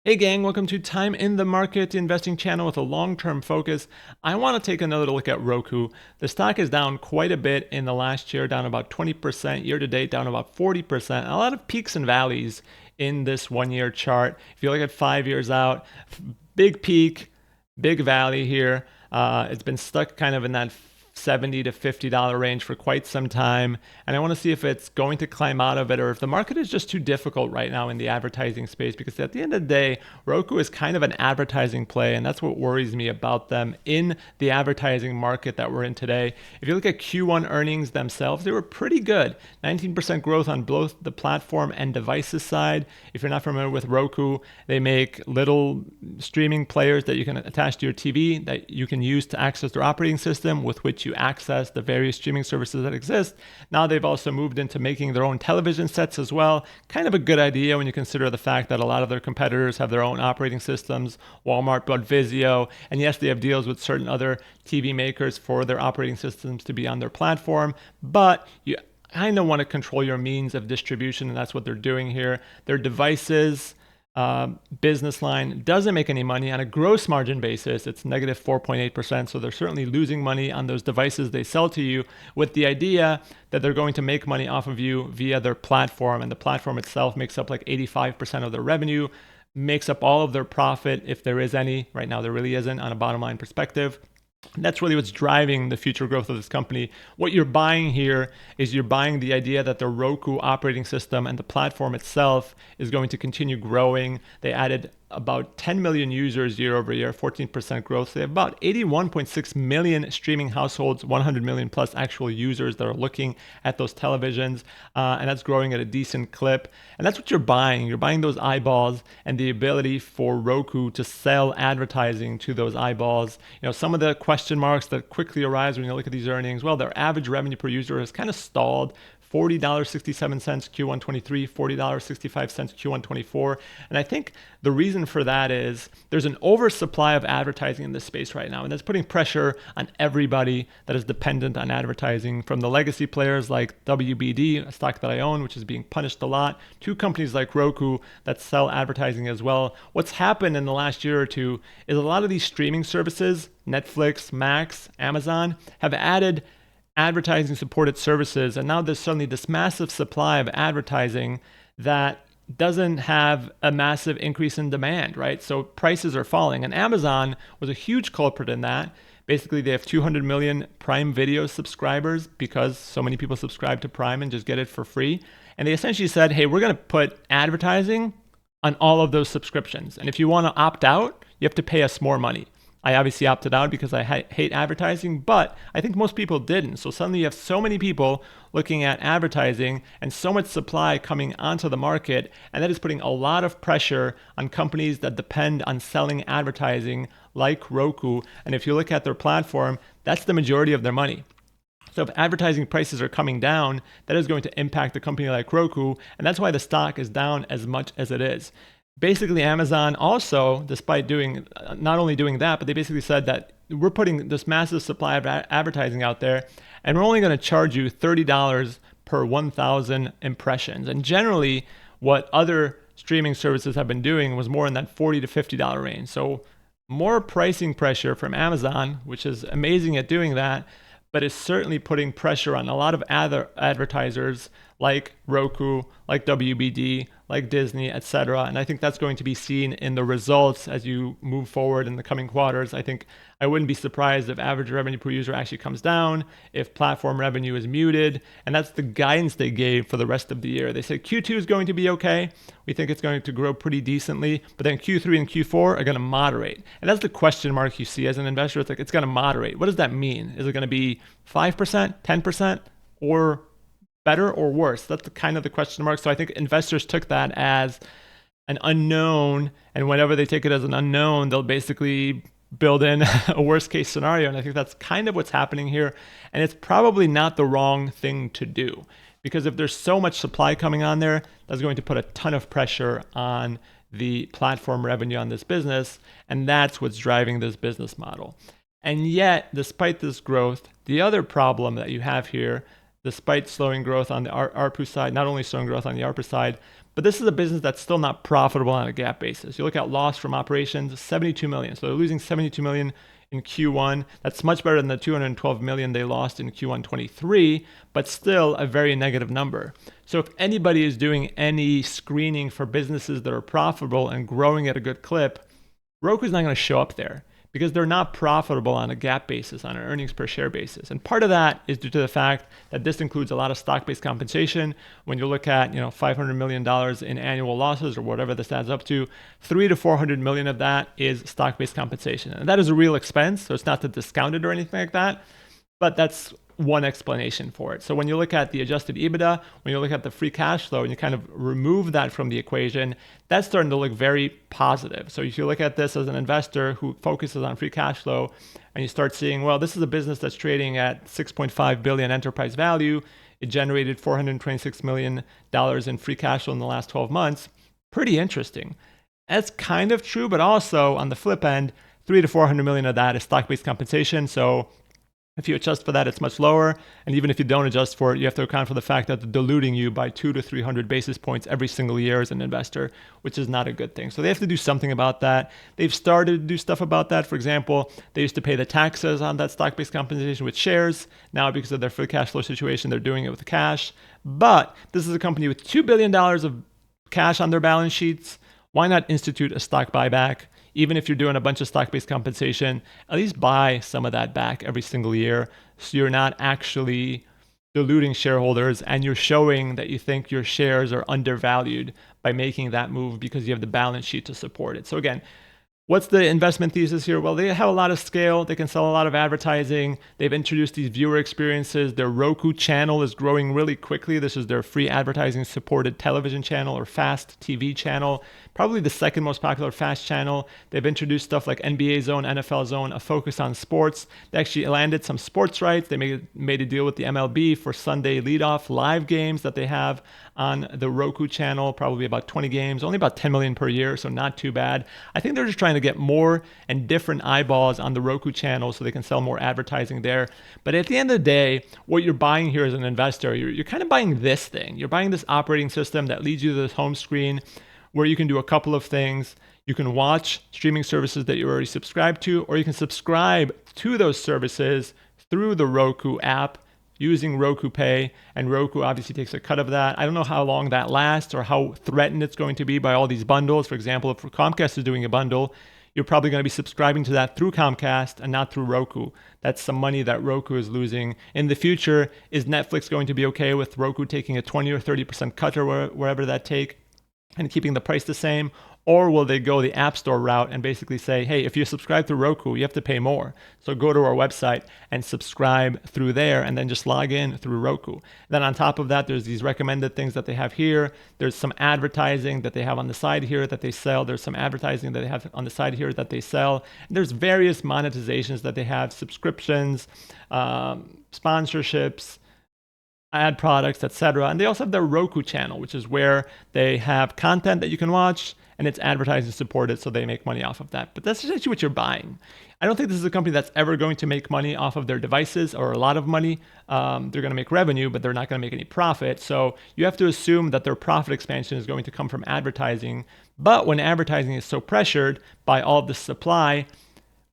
Hey gang, welcome to Time in the Market Investing channel with a long-term focus. I want to take another look at Roku. The stock is down quite a bit in the last year, down about 20%, year to date down about 40%. A lot of peaks and valleys in this 1 year chart. If you look at 5 years out, big peak, big valley here. It's been stuck kind of in that $70 to $50 range for quite some time. And I want to see if it's going to climb out of it or if the market is just too difficult right now in the advertising space, because at the end of the day, Roku is kind of an advertising play. And that's what worries me about them in the advertising market that we're in today. If you look at Q1 earnings themselves, they were pretty good. 19% growth on both the platform and devices side. If you're not familiar with Roku, they make little streaming players that you can attach to your TV that you can use to access their operating system with which you access the various streaming services that exist. Now they've also moved into making their own television sets as well. Kind of a good idea when you consider the fact that a lot of their competitors have their own operating systems. Walmart bought Vizio, and yes, they have deals with certain other TV makers for their operating systems to be on their platform, but you kind of want to control your means of distribution, and that's what they're doing here. Their devices business line doesn't make any money on a gross margin basis. It's negative 4.8%. So they're certainly losing money on those devices they sell to you, with the idea that they're going to make money off of you via their platform. And the platform itself makes up like 85% of their revenue, makes up all of their profit, if there is any. Right now, there really isn't on a bottom line perspective. And that's really what's driving the future growth of this company. What you're buying here is you're buying the idea that the Roku operating system and the platform itself is going to continue growing. They added about 10 million users year over year, 14% growth. So they have about 81.6 million streaming households, 100 million plus actual users that are looking at those televisions. And that's growing at a decent clip. And that's what you're buying. You're buying those eyeballs and the ability for Roku to sell advertising to those eyeballs. You know, some of the question marks that quickly arise when you look at these earnings, well, their average revenue per user has kind of stalled. $40.67 Q1 23, $40.65 Q1 24. And I think the reason for that is there's an oversupply of advertising in this space right now. And that's putting pressure on everybody that is dependent on advertising, from the legacy players like WBD, a stock that I own, which is being punished a lot, to companies like Roku that sell advertising as well. What's happened in the last year or two is a lot of these streaming services, Netflix, Max, Amazon, have added advertising supported services, and now there's suddenly this massive supply of advertising that doesn't have a massive increase in demand, right? So prices are falling, and Amazon was a huge culprit in that. Basically, they have 200 million Prime Video subscribers because so many people subscribe to Prime and just get it for free. And they essentially said, hey, we're going to put advertising on all of those subscriptions, and if you want to opt out, you have to pay us more money. I obviously opted out because I hate advertising, but I think most people didn't. So suddenly you have so many people looking at advertising and so much supply coming onto the market, and that is putting a lot of pressure on companies that depend on selling advertising like Roku. And if you look at their platform, that's the majority of their money. So if advertising prices are coming down, that is going to impact a company like Roku, and that's why the stock is down as much as it is. Basically, Amazon also, despite doing not only doing that, but they basically said that we're putting this massive supply of advertising out there, and we're only going to charge you $30 per 1,000 impressions. And generally, what other streaming services have been doing was more in that $40 to $50 range. So more pricing pressure from Amazon, which is amazing at doing that, but is certainly putting pressure on a lot of other advertisers like Roku, like WBD, like Disney, etc. And I think that's going to be seen in the results as you move forward in the coming quarters. I think I wouldn't be surprised if average revenue per user actually comes down, if platform revenue is muted, and that's the guidance they gave for the rest of the year. They said Q2 is going to be okay. We think it's going to grow pretty decently, but then Q3 and Q4 are going to moderate. And that's the question mark you see as an investor. It's like, it's going to moderate. What does that mean? Is it going to be 5%, 10%, or better or worse? That's the kind of the question mark. So I think investors took that as an unknown, and whenever they take it as an unknown, they'll basically build in a worst case scenario. And I think that's kind of what's happening here. And it's probably not the wrong thing to do, because if there's so much supply coming on there, that's going to put a ton of pressure on the platform revenue on this business. And that's what's driving this business model. And yet, despite this growth, the other problem that you have here, despite slowing growth on the ARPU side, not only slowing growth on the ARPU side, but this is a business that's still not profitable on a GAAP basis. You look at loss from operations, 72 million. So they're losing 72 million in Q1. That's much better than the 212 million they lost in Q1 23, but still a very negative number. So if anybody is doing any screening for businesses that are profitable and growing at a good clip, Roku's not going to show up there because they're not profitable on a GAAP basis, on an earnings per share basis. And part of that is due to the fact that this includes a lot of stock-based compensation. When you look at, $500 million in annual losses or whatever this adds up to, 300 to 400 million of that is stock-based compensation. And that is a real expense, so it's not to discount it or anything like that, but that's one explanation for it. So when you look at the adjusted EBITDA, when you look at the free cash flow and you kind of remove that from the equation, that's starting to look very positive. So if you look at this as an investor who focuses on free cash flow and you start seeing, well, this is a business that's trading at 6.5 billion enterprise value. It generated $426 million in free cash flow in the last 12 months. Pretty interesting. That's kind of true, but also on the flip end, 300 to 400 million of that is stock-based compensation. So if you adjust for that, it's much lower. And even if you don't adjust for it, you have to account for the fact that they're diluting you by 200 to 300 basis points every single year as an investor, which is not a good thing. So they have to do something about that. They've started to do stuff about that. For example, they used to pay the taxes on that stock-based compensation with shares. Now, because of their free cash flow situation, they're doing it with cash. But this is a company with $2 billion of cash on their balance sheets. Why not institute a stock buyback? Even if you're doing a bunch of stock-based compensation, at least buy some of that back every single year so you're not actually diluting shareholders and you're showing that you think your shares are undervalued by making that move because you have the balance sheet to support it. So again, what's the investment thesis here? Well, they have a lot of scale. They can sell a lot of advertising. They've introduced these viewer experiences. Their Roku channel is growing really quickly. This is their free advertising supported television channel or fast TV channel. Probably the second most popular fast channel. They've introduced stuff like NBA Zone, NFL Zone, a focus on sports. They actually landed some sports rights. They made a deal with the MLB for Sunday leadoff live games that they have on the Roku channel, probably about 20 games, only about 10 million per year, so not too bad. I think they're just trying to get more and different eyeballs on the Roku channel so they can sell more advertising there. But at the end of the day, what you're buying here as an investor, you're kind of buying this thing. You're buying this operating system that leads you to this home screen where you can do a couple of things. You can watch streaming services that you're already subscribed to, or you can subscribe to those services through the Roku app using Roku Pay, and Roku obviously takes a cut of that. I don't know how long that lasts or how threatened it's going to be by all these bundles. For example, if Comcast is doing a bundle, you're probably going to be subscribing to that through Comcast and not through Roku. That's some money that Roku is losing. In the future, is Netflix going to be okay with Roku taking a 20 or 30% cut or wherever that take and keeping the price the same? Or will they go the App Store route and basically say, hey, if you subscribe to Roku, you have to pay more. So go to our website and subscribe through there and then just log in through Roku. Then on top of that, there's these recommended things that they have here. There's some advertising that they have on the side here that they sell. There's some advertising that they have on the side here that they sell. And there's various monetizations that they have, subscriptions, sponsorships, ad products, etc. And they also have their Roku channel, which is where they have content that you can watch and it's advertising supported, so they make money off of that. But that's essentially what you're buying. I don't think this is a company that's ever going to make money off of their devices or a lot of money. They're going to make revenue, but they're not going to make any profit. So you have to assume that their profit expansion is going to come from advertising. But when advertising is so pressured by all of the supply,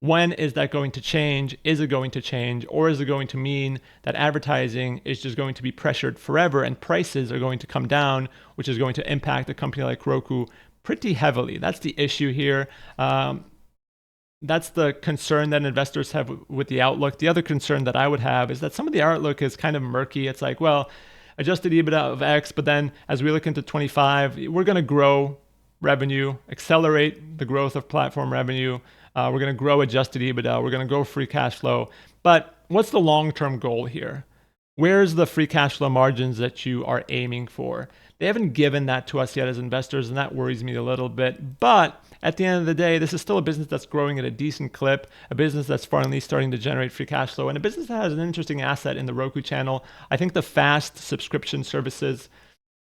when is that going to change? Is it going to change? Or is it going to mean that advertising is just going to be pressured forever and prices are going to come down, which is going to impact a company like Roku pretty heavily? That's the issue here. That's the concern that investors have with the outlook. The other concern that I would have is that some of the outlook is kind of murky. It's like, well, adjusted EBITDA of X, but then as we look into 25, we're going to grow revenue, accelerate the growth of platform revenue. We're going to grow adjusted EBITDA. We're going to grow free cash flow. But what's the long-term goal here? Where's the free cash flow margins that you are aiming for? They haven't given that to us yet as investors, and that worries me a little bit. But at the end of the day, this is still a business that's growing at a decent clip, a business that's finally starting to generate free cash flow, and a business that has an interesting asset in the Roku channel. I think the fast subscription services,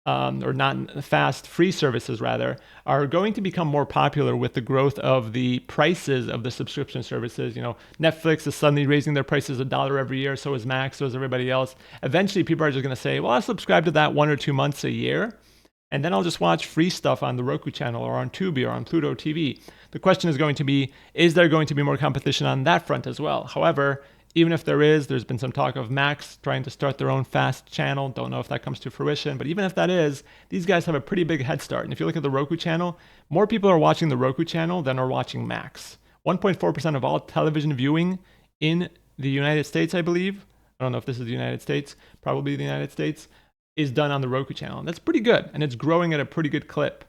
or not fast, free services rather, are going to become more popular with the growth of the prices of the subscription services. You know, Netflix is suddenly raising their prices $1 every year, so is Max, so is everybody else. Eventually, people are just going to say, well, I'll subscribe to that 1 or 2 months a year. and then I'll just watch free stuff on the Roku channel or on Tubi or on Pluto TV. The question is going to be, is there going to be more competition on that front as well? However, even if there is, there's been some talk of Max trying to start their own fast channel. Don't know if that comes to fruition, but even if that is, these guys have a pretty big head start. And if you look at the Roku channel, more people are watching the Roku channel than are watching Max. 1.4% of all television viewing in the United States, I believe, I don't know if this is the United States, probably the United States, is done on the Roku channel. And that's pretty good, and it's growing at a pretty good clip.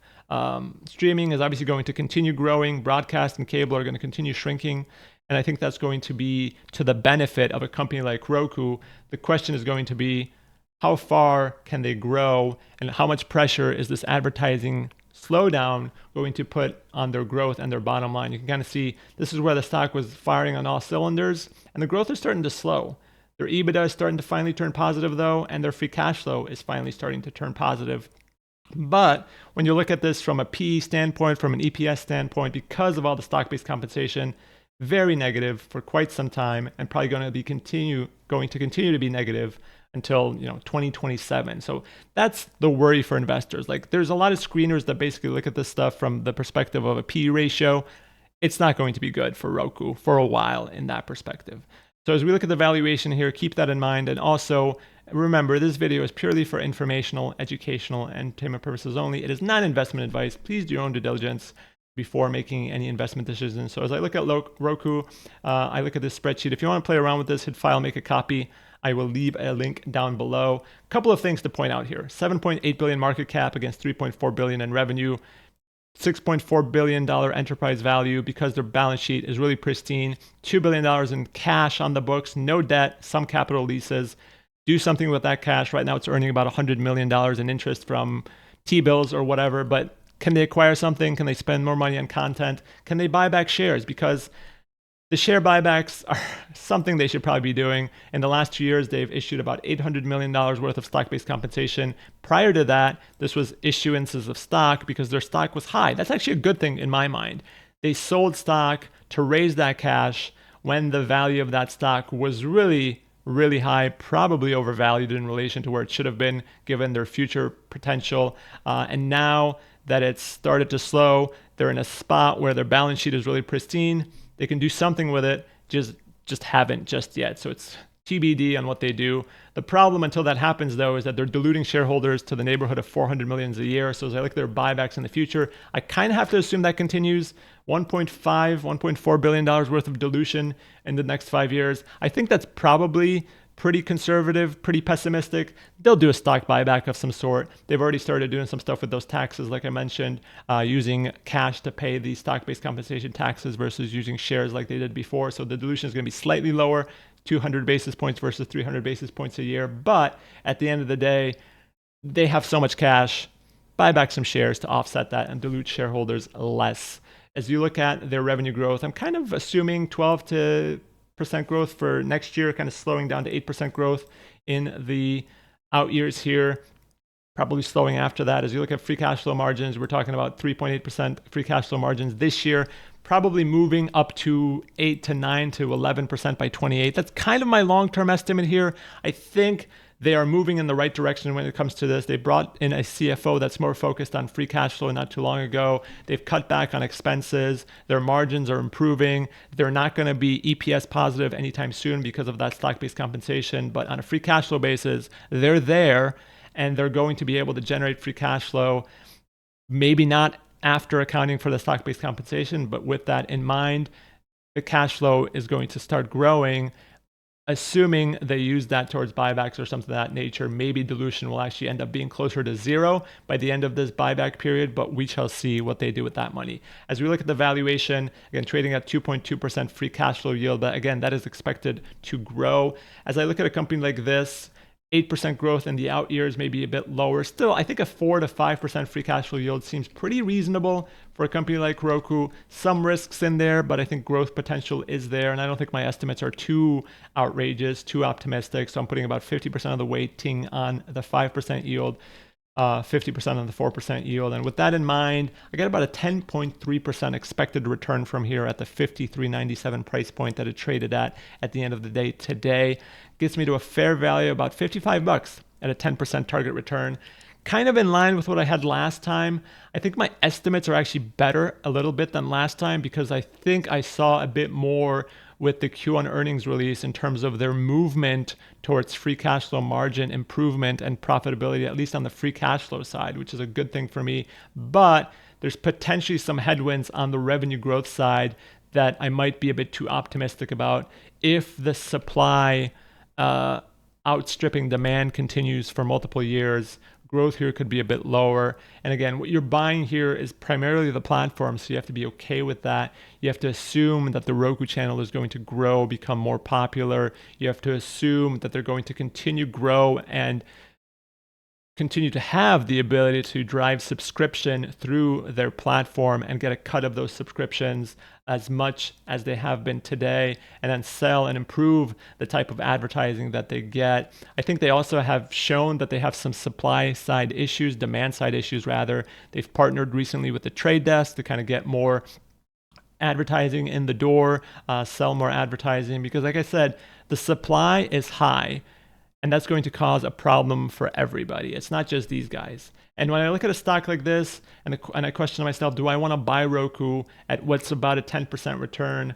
Streaming is obviously going to continue growing. Broadcast and cable are going to continue shrinking. And I think that's going to be to the benefit of a company like Roku. The question is going to be, how far can they grow, and how much pressure is this advertising slowdown going to put on their growth and their bottom line? You can kind of see this is where the stock was firing on all cylinders, and the growth is starting to slow. Their EBITDA is starting to finally turn positive though, and their free cash flow is finally starting to turn positive. But when you look at this from a PE standpoint, from an EPS standpoint, because of all the stock-based compensation, very negative for quite some time, and probably going to continue to be negative until 2027. So that's the worry for investors. Like, there's a lot of screeners that basically look at this stuff from the perspective of a PE ratio. It's not going to be good for Roku for a while in that perspective. So as we look at the valuation here, keep that in mind. And also remember, this video is purely for informational, educational, and entertainment purposes only. It is not investment advice. Please do your own due diligence before making any investment decisions. So as I look at Roku, I look at this spreadsheet. If you want to play around with this, hit file, make a copy. I will leave a link down below. A couple of things to point out here. 7.8 billion market cap against 3.4 billion in revenue. $6.4 billion enterprise value because their balance sheet is really pristine. $2 billion in cash on the books, no debt, some capital leases. Do something with that cash. Right now it's earning about $100 million in interest from T-bills or whatever, but can they acquire something? Can they spend more money on content? Can they buy back shares? Because the share buybacks are something they should probably be doing. In the last 2 years, they've issued about $800 million worth of stock-based compensation. Prior to that, this was issuances of stock because their stock was high. That's actually a good thing in my mind. They sold stock to raise that cash when the value of that stock was really, really high, probably overvalued in relation to where it should have been given their future potential. And now that it's started to slow, they're in a spot where their balance sheet is really pristine. They can do something with it, just haven't just yet. So it's TBD on what they do. The problem until that happens, though, is that they're diluting shareholders to the neighborhood of 400 million a year. So as I look at their buybacks in the future, I kind of have to assume that continues. $1.4 billion worth of dilution in the next 5 years. I think that's probably pretty conservative, pretty pessimistic. They'll do a stock buyback of some sort. They've already started doing some stuff with those taxes, like I mentioned, using cash to pay the stock-based compensation taxes versus using shares like they did before. So the dilution is going to be slightly lower, 200 basis points versus 300 basis points a year. But at the end of the day, they have so much cash. Buy back some shares to offset that and dilute shareholders less. As you look at their revenue growth, I'm kind of assuming 12% growth for next year, kind of slowing down to 8% growth in the out years here, probably slowing after that. As you look at free cash flow margins, we're talking about 3.8% free cash flow margins this year, probably moving up to 8 to 9 to 11% by 28. That's kind of my long-term estimate here. I think they are moving in the right direction when it comes to this. They brought in a CFO that's more focused on free cash flow not too long ago. They've cut back on expenses. Their margins are improving. They're not going to be EPS positive anytime soon because of that stock-based compensation. But on a free cash flow basis, they're there, and they're going to be able to generate free cash flow, maybe not after accounting for the stock-based compensation, but with that in mind, the cash flow is going to start growing. Assuming they use that towards buybacks or something of that nature, maybe dilution will actually end up being closer to zero by the end of this buyback period, but we shall see what they do with that money. As we look at the valuation, again, trading at 2.2% free cash flow yield, but again, that is expected to grow. As I look at a company like this, 8% growth in the out years may be a bit lower. Still, I think a 4 to 5% free cash flow yield seems pretty reasonable for a company like Roku. Some risks in there, but I think growth potential is there. And I don't think my estimates are too outrageous, too optimistic. So I'm putting about 50% of the weighting on the 5% yield, 50% on the 4% yield. And with that in mind, I got about a 10.3% expected return from here at the $53.97 price point that it traded at the end of the day today. Gets me to a fair value about $55 at a 10% target return. kind of in line with what I had last time. I think my estimates are actually better a little bit than last time because I think I saw a bit more with the Q1 earnings release in terms of their movement towards free cash flow margin improvement and profitability, at least on the free cash flow side, which is a good thing for me. But there's potentially some headwinds on the revenue growth side that I might be a bit too optimistic about if the supply outstripping demand continues for multiple years. Growth here could be a bit lower. And again, what you're buying here is primarily the platform, so you have to be okay with that. You have to assume that the Roku channel is going to grow, become more popular. You have to assume that they're going to continue grow and continue to have the ability to drive subscription through their platform and get a cut of those subscriptions as much as they have been today, and then sell and improve the type of advertising that they get. I think they also have shown that they have some supply side issues, demand side issues rather. They've partnered recently with the Trade Desk to kind of get more advertising in the door, sell more advertising, because like I said, the supply is high. And that's going to cause a problem for everybody. It's not just these guys. And when I look at a stock like this and I question myself, do I want to buy Roku at what's about a 10% return?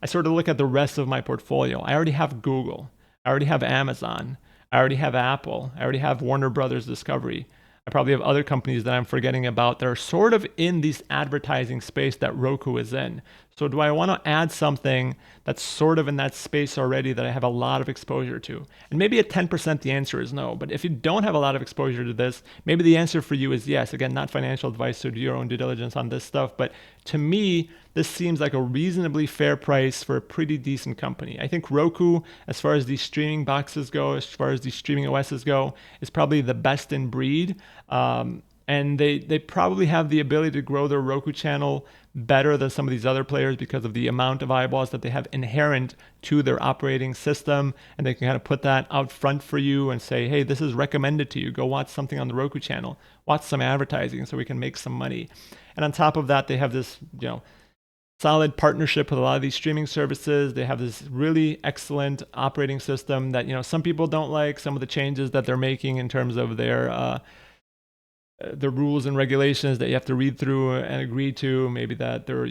I sort of look at the rest of my portfolio. I already have Google. I already have Amazon. I already have Apple. I already have Warner Brothers Discovery. I probably have other companies that I'm forgetting about that are sort of in this advertising space that Roku is in. So do I want to add something that's sort of in that space already that I have a lot of exposure to? And maybe at 10% the answer is no. But if you don't have a lot of exposure to this, maybe the answer for you is yes. Again, not financial advice, so do your own due diligence on this stuff. But to me, this seems like a reasonably fair price for a pretty decent company. I think Roku, as far as these streaming boxes go, as far as these streaming OSs go, is probably the best in breed. And they probably have the ability to grow their Roku channel better than some of these other players because of the amount of eyeballs that they have inherent to their operating system. And they can kind of put that out front for you and say, hey, this is recommended to you. Go watch something on the Roku channel. Watch some advertising so we can make some money. And on top of that, they have this, solid partnership with a lot of these streaming services. They have this really excellent operating system that, some people don't like, some of the changes that they're making in terms of their the rules and regulations that you have to read through and agree to, maybe that they're,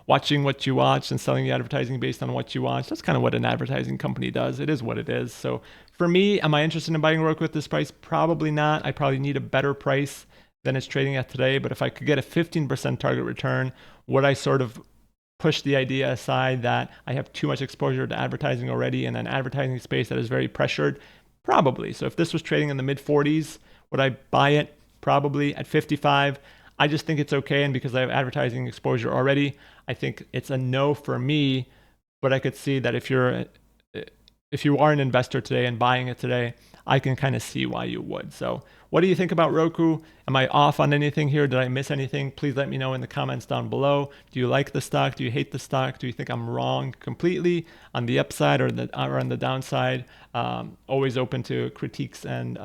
watching what you watch and selling the advertising based on what you watch. That's kind of what an advertising company does. It is what it is. So for me, am I interested in buying Roku at this price? Probably not. I probably need a better price than it's trading at today. But if I could get a 15% target return, would I sort of push the idea aside that I have too much exposure to advertising already in an advertising space that is very pressured? Probably. So if this was trading in the mid 40s, would I buy it? Probably at 55. I just think it's okay. And because I have advertising exposure already, I think it's a no for me. But I could see that if you are an investor today and buying it today, I can kind of see why you would. So what do you think about Roku? Am I off on anything here? Did I miss anything? Please let me know in the comments down below. Do you like the stock? Do you hate the stock? Do you think I'm wrong completely on the upside or on the downside? Always open to critiques and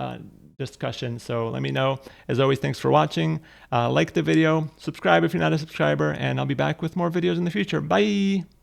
discussion. So let me know. As always, thanks for watching. Like the video, subscribe if you're not a subscriber, and I'll be back with more videos in the future. Bye.